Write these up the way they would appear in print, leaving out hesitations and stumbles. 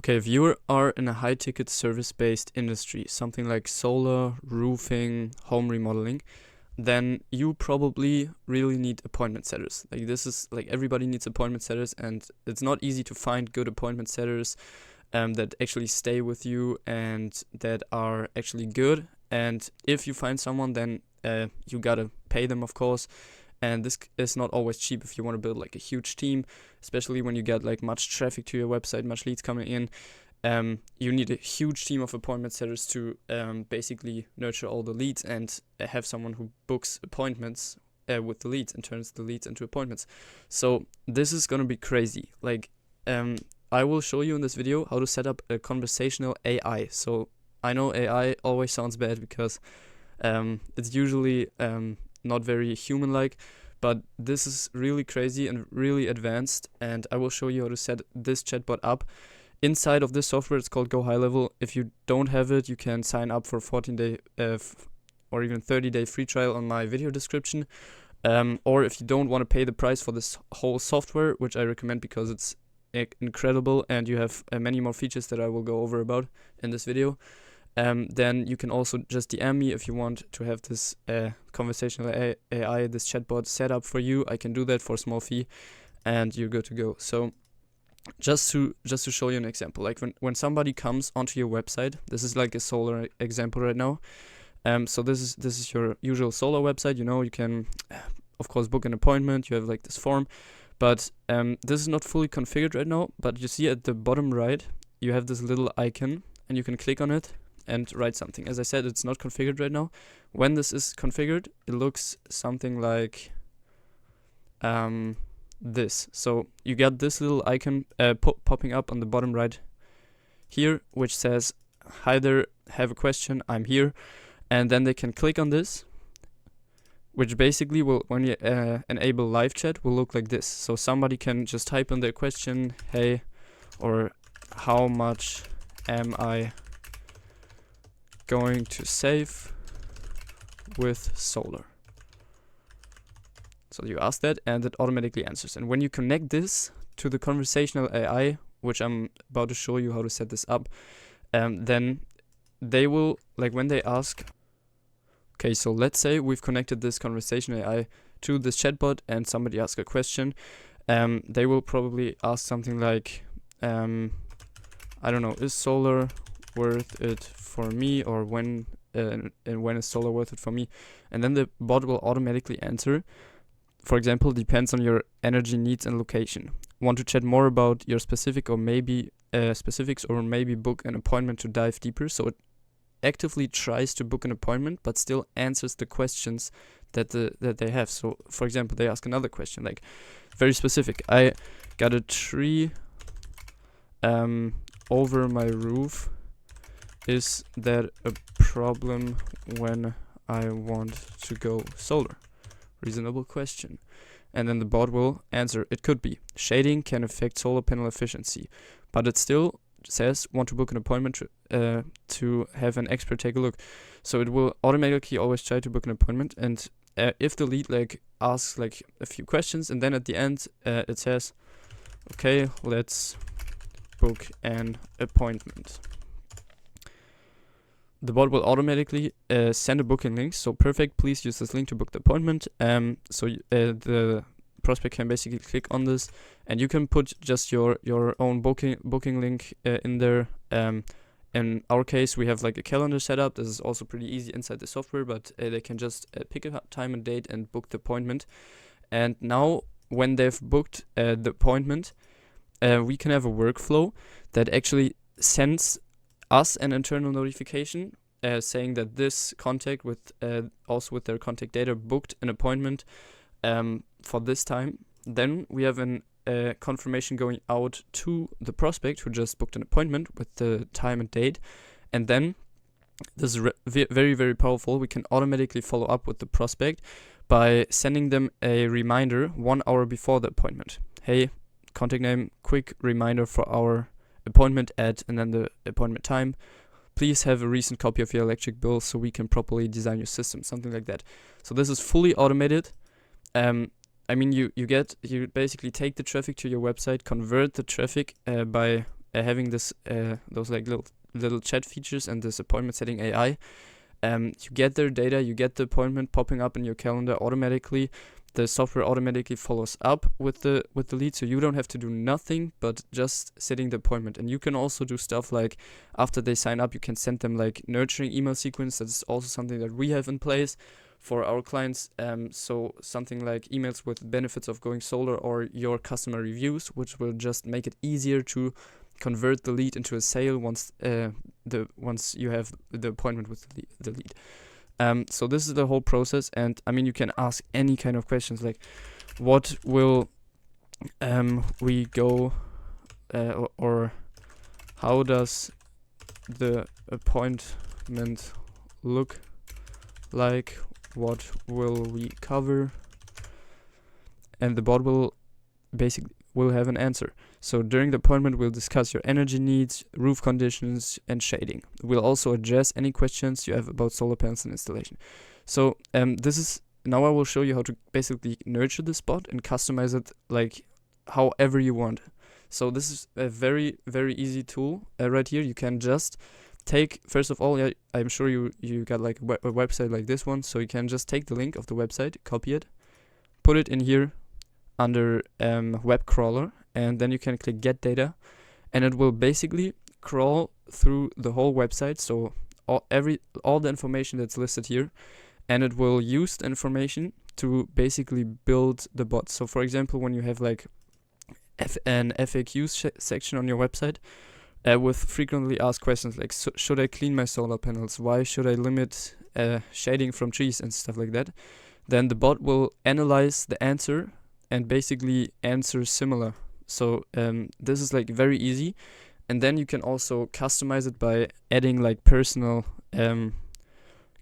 Okay, if you are in a high-ticket service-based industry, something like solar, roofing, home remodeling, then you probably really need appointment setters. Like this is like everybody needs appointment setters, and it's not easy to find good appointment setters that actually stay with you and that are actually good. And if you find someone, then you gotta pay them, of course. And this is not always cheap if you want to build like a huge team, especially when you get like much traffic to your website, much leads coming in. You need a huge team of appointment setters to basically nurture all the leads and have someone who books appointments with the leads and turns the leads into appointments. So this is gonna be crazy. Like I will show you in this video how to set up a conversational AI. So I know AI always sounds bad because it's usually not very human-like, but this is really crazy and really advanced, and I will show you how to set this chatbot up inside of this software. It's called GoHighLevel. If you don't have it, you can sign up for 14-day or even 30-day free trial on my video description, or if you don't want to pay the price for this whole software, which I recommend because it's incredible and you have many more features that I will go over about in this video, then you can also just DM me if you want to have this conversational AI, this chatbot set up for you. I can do that for a small fee, and you're good to go. So just to show you an example, like when somebody comes onto your website, this is like a solar example right now. So this is your usual solar website. You know, you can of course book an appointment. You have like this form, but this is not fully configured right now. But you see at the bottom right, you have this little icon, and you can click on it and write something. As I said, it's not configured right now. When this is configured, it looks something like this. So you get this little icon popping up on the bottom right here, which says, "Hi there, have a question, I'm here." And then they can click on this, which basically will, when you enable live chat, will look like this. So somebody can just type in their question, "Hey," or "How much am I going to save with solar?" So you ask that and it automatically answers. And when you connect this to the conversational AI, which I'm about to show you how to set this up, then they will, like when they ask, okay, so let's say we've connected this conversational AI to this chatbot and somebody asks a question, they will probably ask something like, I don't know, is solar worth it for me, or when is solar worth it for me? And then the bot will automatically answer. For example, depends on your energy needs and location. Want to chat more about your specific or maybe specifics, or maybe book an appointment to dive deeper? So it actively tries to book an appointment, but still answers the questions that they have. So for example, they ask another question, like very specific. I got a tree over my roof. Is that a problem when I want to go solar? Reasonable question. And then the bot will answer, it could be. Shading can affect solar panel efficiency, but it still says, want to book an appointment to have an expert take a look. So it will automatically always try to book an appointment, and if the lead like asks like a few questions, and then at the end it says, okay, let's book an appointment. The bot will automatically send a booking link. So perfect, please use this link to book the appointment. So the prospect can basically click on this, and you can put just your own booking link in there. In our case, we have like a calendar set up. This is also pretty easy inside the software, but they can just pick a time and date and book the appointment. And now when they've booked the appointment, we can have a workflow that actually sends us an internal notification saying that this contact with also with their contact data booked an appointment for this time. Then we have an confirmation going out to the prospect who just booked an appointment with the time and date, and then this is very, very powerful. We can automatically follow up with the prospect by sending them a reminder 1 hour before the appointment. Hey, contact name, quick reminder for our appointment at, and then the appointment time. Please have a recent copy of your electric bill so we can properly design your system, something like that. So this is fully automated. I mean, you basically take the traffic to your website, convert the traffic by having this those like little chat features and this appointment setting AI, you get their data, you get the appointment popping up in your calendar automatically. The software automatically follows up with the lead, so you don't have to do nothing but just setting the appointment. And you can also do stuff like after they sign up, you can send them like nurturing email sequence. That's also something that we have in place for our clients. So something like emails with benefits of going solar or your customer reviews, which will just make it easier to convert the lead into a sale once you have the appointment with the lead. So this is the whole process, and I mean you can ask any kind of questions like, what will we go or how does the appointment look like? What will we cover? And the bot will have an answer. So during the appointment, we'll discuss your energy needs, roof conditions, and shading. We'll also address any questions you have about solar panels and installation. So now I will show you how to basically nurture this bot and customize it like however you want. So this is a very, very easy tool right here. You can just take, first of all, I'm sure you got like a website like this one. So you can just take the link of the website, copy it, put it in here under web crawler, and then you can click get data, and it will basically crawl through the whole website, so all the information that's listed here, and it will use the information to basically build the bot. So for example, when you have like an FAQ section on your website with frequently asked questions like, should I clean my solar panels, why should I limit shading from trees and stuff like that, then the bot will analyze the answer and basically answer similar. So this is like very easy, and then you can also customize it by adding like personal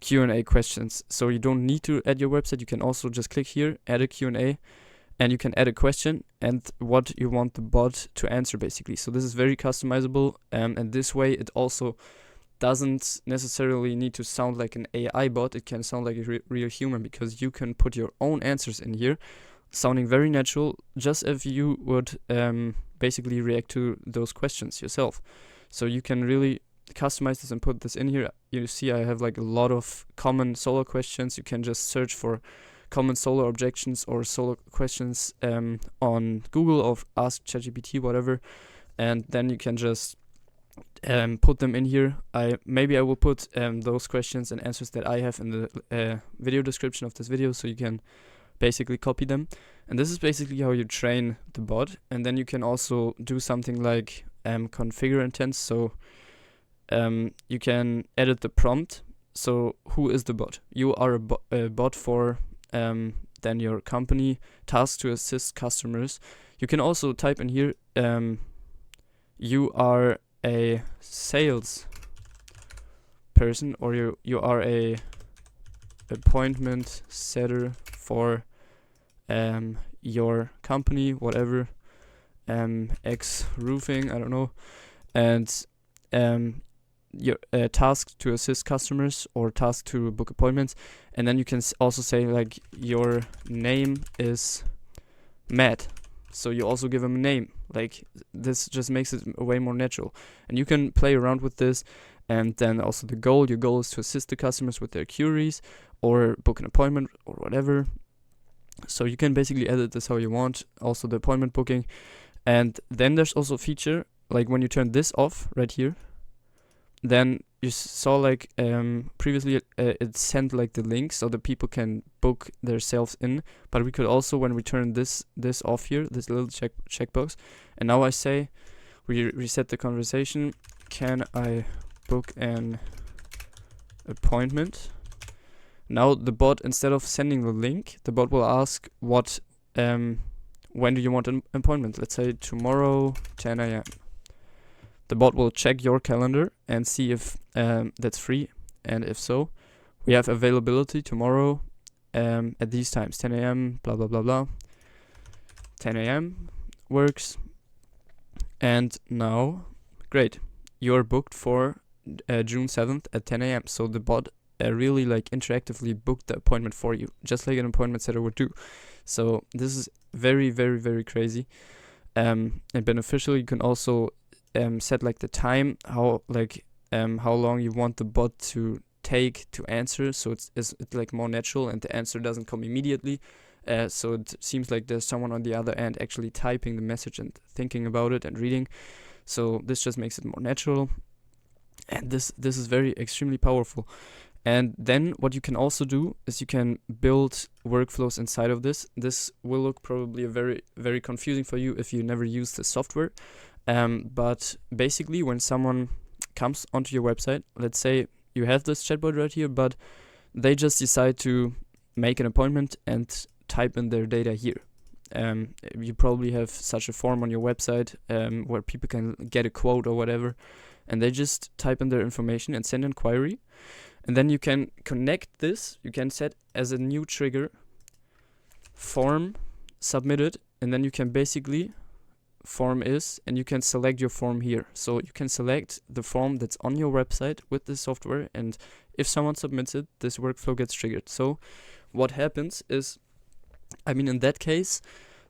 Q&A questions. So you don't need to add your website, you can also just click here, add a Q&A, and you can add a question and what you want the bot to answer basically. So this is very customizable, and this way it also doesn't necessarily need to sound like an AI bot. It can sound like a real human, because you can put your own answers in here, sounding very natural, just if you would basically react to those questions yourself. So you can really customize this and put this in here. You see I have like a lot of common solar questions. You can just search for common solar objections or solar questions on Google or ask ChatGPT, whatever, and then you can just put them in here. Maybe I will put those questions and answers that I have in the video description of this video, so you can basically copy them. And this is basically how you train the bot. And then you can also do something like configure intents. So you can edit the prompt. So who is the bot? You are a bot for then your company, tasked to assist customers. You can also type in here, you are a sales person, or you are a appointment setter for your company, whatever, X roofing, I don't know, and you're tasked to assist customers or tasked to book appointments. And then you can also say like, your name is Matt, so you also give him a name. Like, this just makes it way more natural, and you can play around with this. And then also your goal is to assist the customers with their queries or book an appointment or whatever. So you can basically edit this how you want, also the appointment booking. And then there's also a feature, like when you turn this off right here, then you saw like previously it sent like the link so that people can book themselves in. But we could also, when we turn this off here, this little checkbox, and now I say, we reset the conversation, can I book an appointment? Now the bot, instead of sending the link, the bot will ask when do you want an appointment? Let's say tomorrow 10 a.m. The bot will check your calendar and see if that's free, and if so, we have availability tomorrow at these times, 10 a.m, blah blah blah blah. 10 a.m. works, and now, great, you're booked for June 7th at 10 a.m. So the bot really like interactively booked the appointment for you, just like an appointment setter would do. So this is very, very, very crazy and beneficial. You can also set like the time, how long you want the bot to take to answer, so it's like more natural and the answer doesn't come immediately. So it seems like there's someone on the other end actually typing the message and thinking about it and reading. So this just makes it more natural, and this is very extremely powerful. And then what you can also do is you can build workflows inside of this. This will look probably very, very confusing for you if you never use the software. But basically, when someone comes onto your website, let's say you have this chatbot right here, but they just decide to make an appointment and type in their data here. You probably have such a form on your website where people can get a quote or whatever, and they just type in their information and send an query. And then you can connect this, you can set as a new trigger, form submitted, and then you can basically form is, and you can select your form here. So you can select the form that's on your website with the software, and if someone submits it, this workflow gets triggered. So what happens is, I mean, in that case,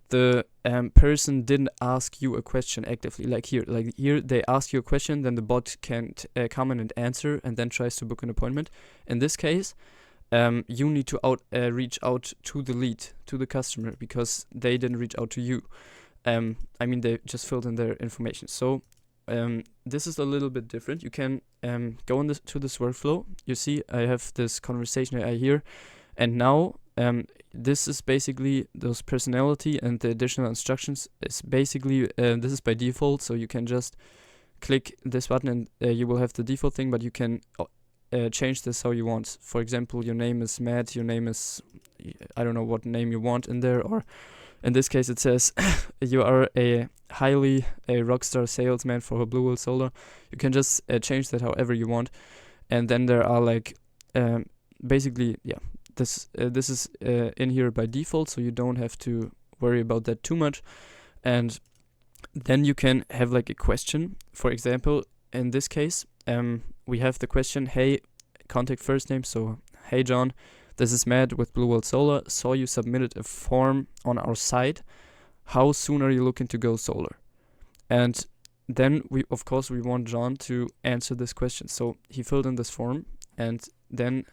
the person didn't ask you a question actively, like here they ask you a question, then the bot can come in and answer and then tries to book an appointment. In this case, you need to reach out to the lead, to the customer, because they didn't reach out to you. I mean, they just filled in their information. So this is a little bit different. You can go to this workflow. You see I have this conversation AI here, and now this is basically those personality, and the additional instructions is basically this is by default, so you can just click this button and you will have the default thing, but you can change this how you want. For example, your name is Matt, your name is, I don't know what name you want in there, or in this case it says you are a rockstar salesman for Blue Whale Solar. You can just change that however you want, and then there are like basically, yeah, this is in here by default, so you don't have to worry about that too much. And then you can have like a question. For example, in this case, we have the question, hey, contact first name, so hey John, this is Matt with Blue Whale Solar, saw you submitted a form on our site, how soon are you looking to go solar? And then we want John to answer this question. So he filled in this form, and then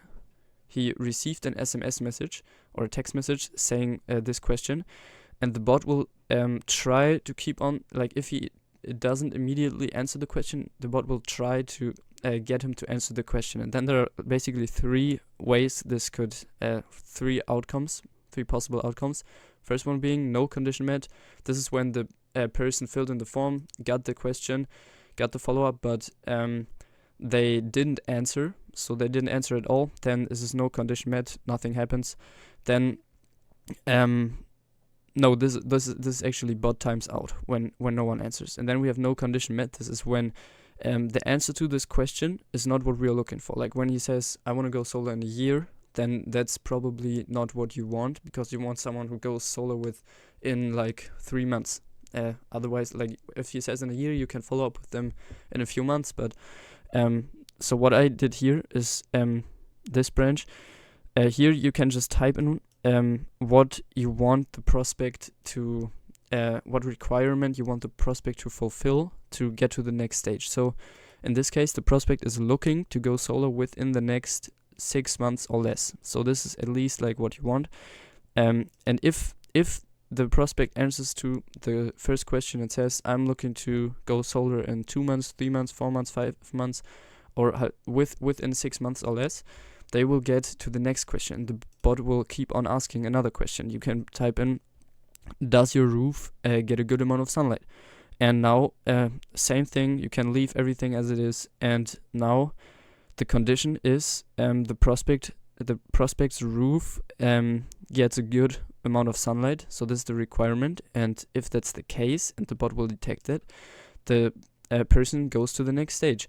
he received an SMS message or a text message saying this question, and the bot will try to keep on, like if it doesn't immediately answer the question, the bot will try to get him to answer the question. And then there are basically three ways this could, three possible outcomes. First one being no condition met. This is when the person filled in the form, got the question, got the follow-up, but they didn't answer. So they didn't answer at all. Then this is no condition met, nothing happens. Then no, this is actually bot times out when no one answers. And then we have no condition met. This is when the answer to this question is not what we are looking for. Like when he says, I want to go solar in a year, then that's probably not what you want, because you want someone who goes solar in like 3 months. Otherwise, like if he says in a year, you can follow up with them in a few months. But so what I did here is this branch. Here you can just type in what you want the prospect to, what requirement you want the prospect to fulfill to get to the next stage. So in this case, the prospect is looking to go solar within the next 6 months or less. So this is at least like what you want. And if the prospect answers to the first question and says, I'm looking to go solar in 2 months, 3 months, 4 months, 5 months, or within 6 months or less, they will get to the next question. The bot will keep on asking another question. You can type in, does your roof get a good amount of sunlight? And now, same thing, you can leave everything as it is. And now the condition is the prospect's roof gets a good amount of sunlight. So this is the requirement. And if that's the case, and the bot will detect it, the person goes to the next stage.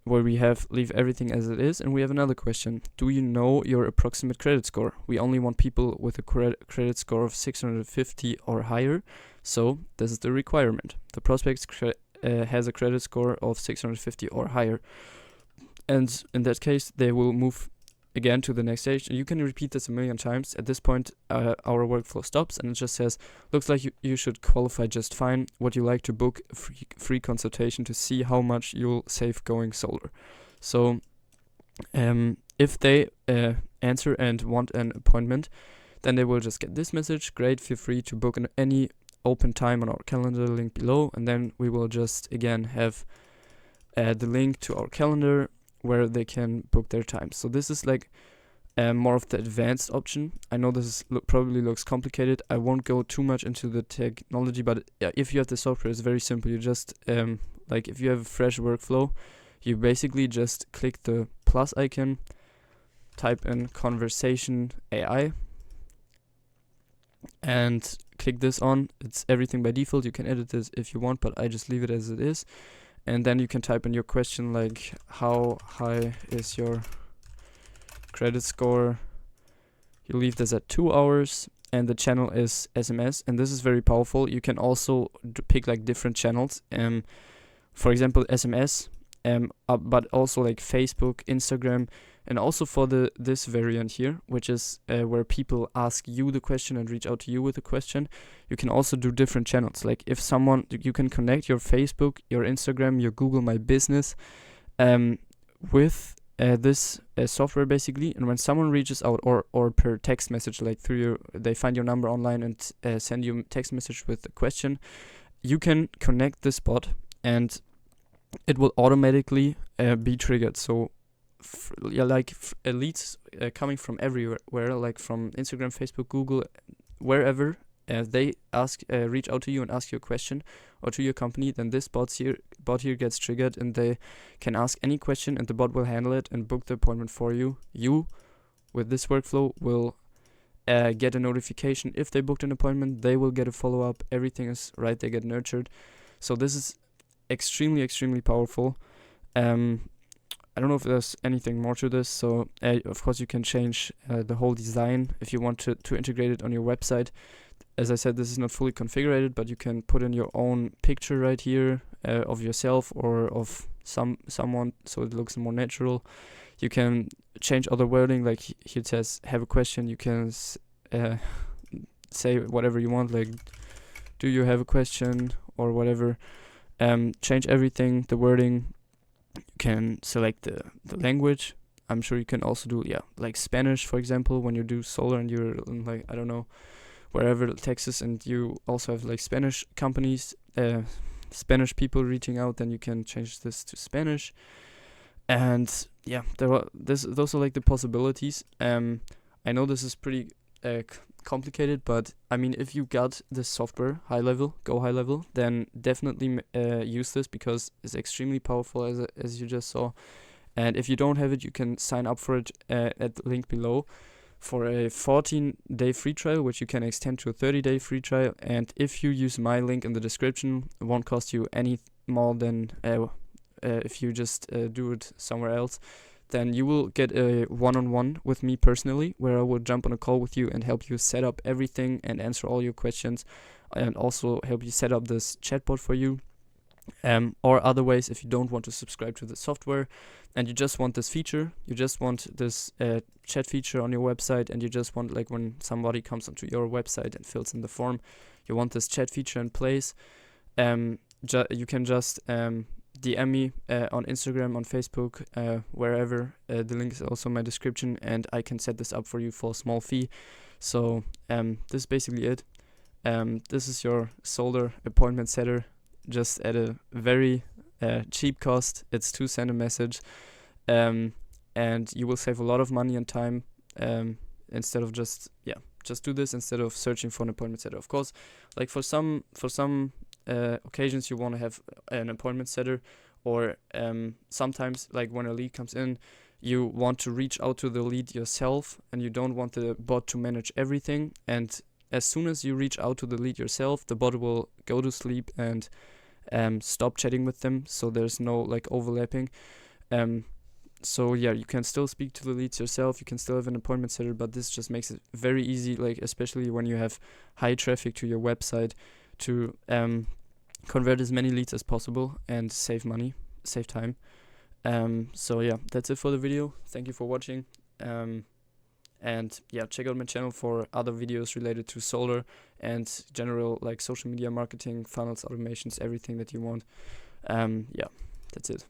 Where we have leave everything as it is, and we have another question. Do you know your approximate credit score? We only want people with a credit score of 650 or higher, so this is the requirement. The prospect has a credit score of 650 or higher, and in that case they will move again to the next stage, and you can repeat this a million times. At this point, our workflow stops, and it just says, looks like you should qualify just fine. Would you like to book a free consultation to see how much you'll save going solar? So if they answer and want an appointment, then they will just get this message. Great, feel free to book any open time on our calendar, link below, and then we will just again have the link to our calendar where they can book their time. So this is like more of the advanced option. I know this probably looks complicated. I won't go too much into the technology, but if you have the software, it's very simple. You just like if you have a fresh workflow, you basically just click the plus icon, type in conversation AI, and click this on. It's everything by default. You can edit this if you want, but I just leave it as it is. And then you can type in your question like, how high is your credit score? You leave this at 2 hours, and the channel is SMS, and this is very powerful. You can also pick like different channels, for example SMS, but also like Facebook, Instagram, and also for this variant here, which is where people ask you the question and reach out to you with a question. You can also do different channels. Like if someone, you can connect your Facebook, your Instagram, your Google My Business with this software basically. And when someone reaches out or per text message, like they find your number online and send you a text message with a question, you can connect this bot and it will automatically be triggered. So leads coming from everywhere, like from Instagram, Facebook, Google, wherever they reach out to you and ask you a question or to your company, then this bot here gets triggered, and they can ask any question, and the bot will handle it and book the appointment for you. You, with this workflow, will get a notification if they booked an appointment. They will get a follow-up. Everything is right. They get nurtured. So this is extremely, extremely powerful. I don't know if there's anything more to this. So of course you can change the whole design if you want to integrate it on your website. As I said, this is not fully configured, but you can put in your own picture right here of yourself or of someone, so it looks more natural. You can change other wording, like here it says have a question. You can say whatever you want, like do you have a question or whatever. Change everything, the wording. You can select the language. I'm sure you can also do like Spanish, for example, when you do solar and you're in, like, I don't know, wherever, Texas, and you also have like Spanish companies, Spanish people reaching out, then you can change this to Spanish. And yeah, those are like the possibilities. I know this is pretty complicated, but I mean, if you got this software, GoHighLevel, then definitely use this, because it's extremely powerful, as you just saw. And if you don't have it, you can sign up for it at the link below for a 14-day free trial, which you can extend to a 30-day free trial. And if you use my link in the description, it won't cost you any more than if you just do it somewhere else. Then you will get a one-on-one with me personally, where I will jump on a call with you and help you set up everything and answer all your questions, and also help you set up this chatbot for you. Or other ways, if you don't want to subscribe to the software and you just want this feature, you just want this chat feature on your website, and you just want, like, when somebody comes onto your website and fills in the form, you want this chat feature in place, you can just DM me on Instagram, on Facebook, wherever. The link is also in my description, and I can set this up for you for a small fee. So this is basically it. This is your solar appointment setter, just at a very cheap cost. It's 2 cents a message, and you will save a lot of money and time, instead of just do this instead of searching for an appointment setter. Of course, like for some occasions you want to have an appointment setter, or sometimes, like when a lead comes in, you want to reach out to the lead yourself and you don't want the bot to manage everything. And as soon as you reach out to the lead yourself, the bot will go to sleep and stop chatting with them, so there's no like overlapping. So yeah, you can still speak to the leads yourself, you can still have an appointment setter, but this just makes it very easy, like especially when you have high traffic to your website, to convert as many leads as possible and save money, save time. So yeah, that's it for the video. Thank you for watching. And yeah, check out my channel for other videos related to solar and general like social media marketing, funnels, automations, everything that you want. Yeah, that's it.